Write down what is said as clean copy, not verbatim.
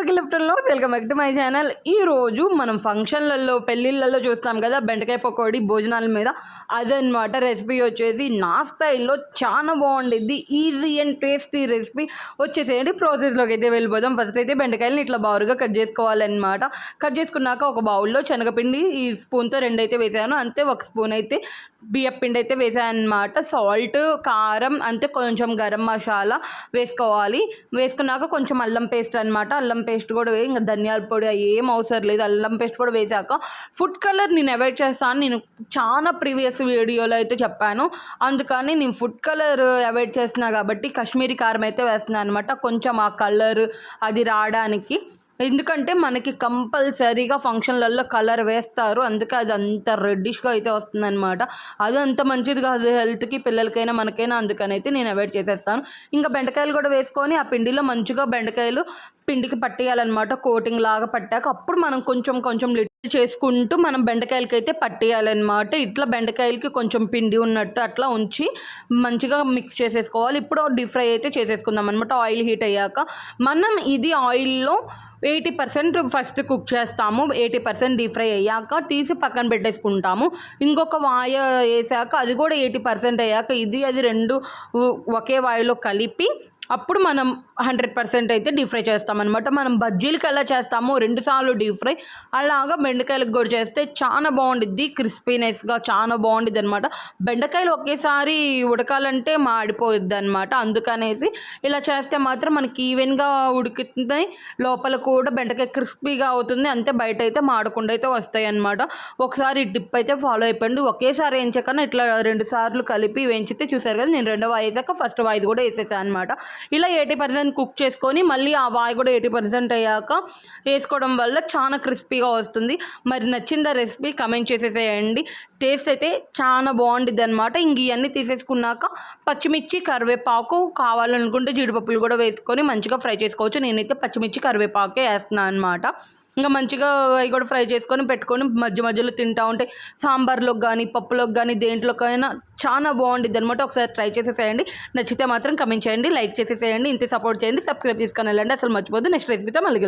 అందరికీ లిఫ్ట్లో welcome back to my channel. ఈరోజు మనం ఫంక్షన్లలో పెళ్ళిళ్ళల్లో చూస్తాం కదా బెండకాయ పకోడీ భోజనాల మీద. అదనమాట రెసిపీ వచ్చేసి నా స్టైల్లో చాలా బాగుండిద్ది. ఈజీ అండ్ టేస్టీ రెసిపీ వచ్చేసేయండి. ప్రాసెస్లోకి అయితే వెళ్ళిపోదాం. ఫస్ట్ అయితే బెండకాయలని ఇట్లా బారుగా కట్ చేసుకోవాలన్నమాట. కట్ చేసుకున్నాక ఒక బౌల్లో శనగపిండి ఈ స్పూన్తో 2 అయితే వేసాను. అంతే, 1 స్పూన్ అయితే బియ్యం పిండి అయితే వేసాను అనమాట. సాల్ట్, కారం, అంతే కొంచెం గరం మసాలా వేసుకోవాలి. వేసుకున్నాక కొంచెం అల్లం పేస్ట్ అనమాట. అల్లం పేస్ట్ కూడా ఇంకా ధనియాల పొడి ఏం అవసరం లేదు. అల్లం పేస్ట్ కూడా వేసాక ఫుడ్ కలర్ నేను అవాయిడ్ చేస్తాను. నేను చాలా ప్రీవియస్ వీడియోలో అయితే చెప్పాను. అందుకని నేను ఫుడ్ కలర్ అవాయిడ్ చేస్తున్నా కాబట్టి కాశ్మీరీ కారం అయితే వేస్తున్నాను అనమాట. కొంచెం ఆ కలర్ అది రావడానికి. ఎందుకంటే మనకి కంపల్సరీగా ఫంక్షన్లలో కలర్ వేస్తారు. అందుకే అది అంత రెడ్డిష్గా అయితే వస్తుందన్నమాట. అది అంత మంచిది కాదు హెల్త్కి, పిల్లలకైనా మనకైనా. అందుకని అయితే నేను అవాయిడ్ చేసేస్తాను. ఇంకా బెండకాయలు కూడా వేసుకొని ఆ పిండిలో మంచిగా బెండకాయలు పిండికి పట్టేయాలన్నమాట. కోటింగ్ లాగా పట్టాక అప్పుడు మనం కొంచెం కొంచెం లిటిల్ చేసుకుంటూ మనం బెండకాయలకి అయితే పట్టేయాలన్నమాట. ఇట్లా బెండకాయలకి కొంచెం పిండి ఉన్నట్టు అట్లా ఉంచి మంచిగా మిక్స్ చేసేసుకోవాలి. ఇప్పుడు డీప్ ఫ్రై అయితే చేసేసుకుందాం అనమాట. ఆయిల్ హీట్ అయ్యాక మనం ఇది ఆయిల్లో 80% ఫస్ట్ కుక్ చేస్తాము. 80% డీప్ ఫ్రై అయ్యాక తీసి పక్కన పెట్టేసుకుంటాము. ఇంకొక వాయ వేసాక అది కూడా 80% అయ్యాక ఇది అది 2 ఒకే వాయిలో కలిపి అప్పుడు మనం 100% అయితే డీప్ ఫ్రై చేస్తామన్నమాట. మనం బజ్జీలకి ఎలా చేస్తామో 2 సార్లు డీప్ ఫ్రై, అలాగా బెండకాయలకు కూడా చేస్తే చాలా బాగుండిద్ది. క్రిస్పీనెస్గా చాలా బాగుండిద్ది అనమాట. బెండకాయలు ఒకేసారి ఉడకాలంటే మాడిపోయిద్ది అనమాట. అందుకనేసి ఇలా చేస్తే మాత్రం మనకి ఈవెన్గా ఉడుకుతుంది. లోపల కూడా బెండకాయ క్రిస్పీగా అవుతుంది. అంతే, బయట అయితే మాడకుండా అయితే వస్తాయి అనమాట. ఒకసారి ఈ టిప్ అయితే ఫాలో అయిపోండి. ఒకేసారి వేయించకన్నా ఇట్లా 2 సార్లు కలిపి వేయించితే చూసారు కదా. నేను 2వ వేసాక ఫస్ట్ వాయిది కూడా వేసేసాను అనమాట. ఇలా 80% కుక్ చేసుకొని మళ్ళీ ఆ వాయి కూడా 80% అయ్యాక వేసుకోవడం వల్ల చాలా క్రిస్పీగా వస్తుంది. మరి నచ్చిందా రెసిపీ? కమెంట్ చేసేసేయండి. టేస్ట్ అయితే చాలా బాగుంటుంది అనమాట. ఇంక ఇవన్నీ తీసేసుకున్నాక పచ్చిమిర్చి, కరివేపాకు, కావాలనుకుంటే జీడిపప్పులు కూడా వేసుకొని మంచిగా ఫ్రై చేసుకోవచ్చు. నేనైతే పచ్చిమిర్చి, కరివేపాకే వేస్తున్నాను అనమాట. ఇంకా మంచిగా అవి కూడా ఫ్రై చేసుకొని పెట్టుకొని మధ్య మధ్యలో తింటూ ఉంటే సాంబార్లోకి కానీ పప్పులోకి కానీ దేంట్లోకైనా చాలా బాగుంటుంది అనమాట. ఒకసారి ట్రై చేసేసేయండి. నచ్చితే మాత్రం కమెంట్ చేయండి, లైక్ చేసేసేయండి, ఇంత సపోర్ట్ చేయండి, సబ్స్క్రైబ్ చేసుకొని వెళ్ళండి. అసలు మర్చిపోద్దు. నెక్స్ట్ రెసిపీతో మళ్ళీ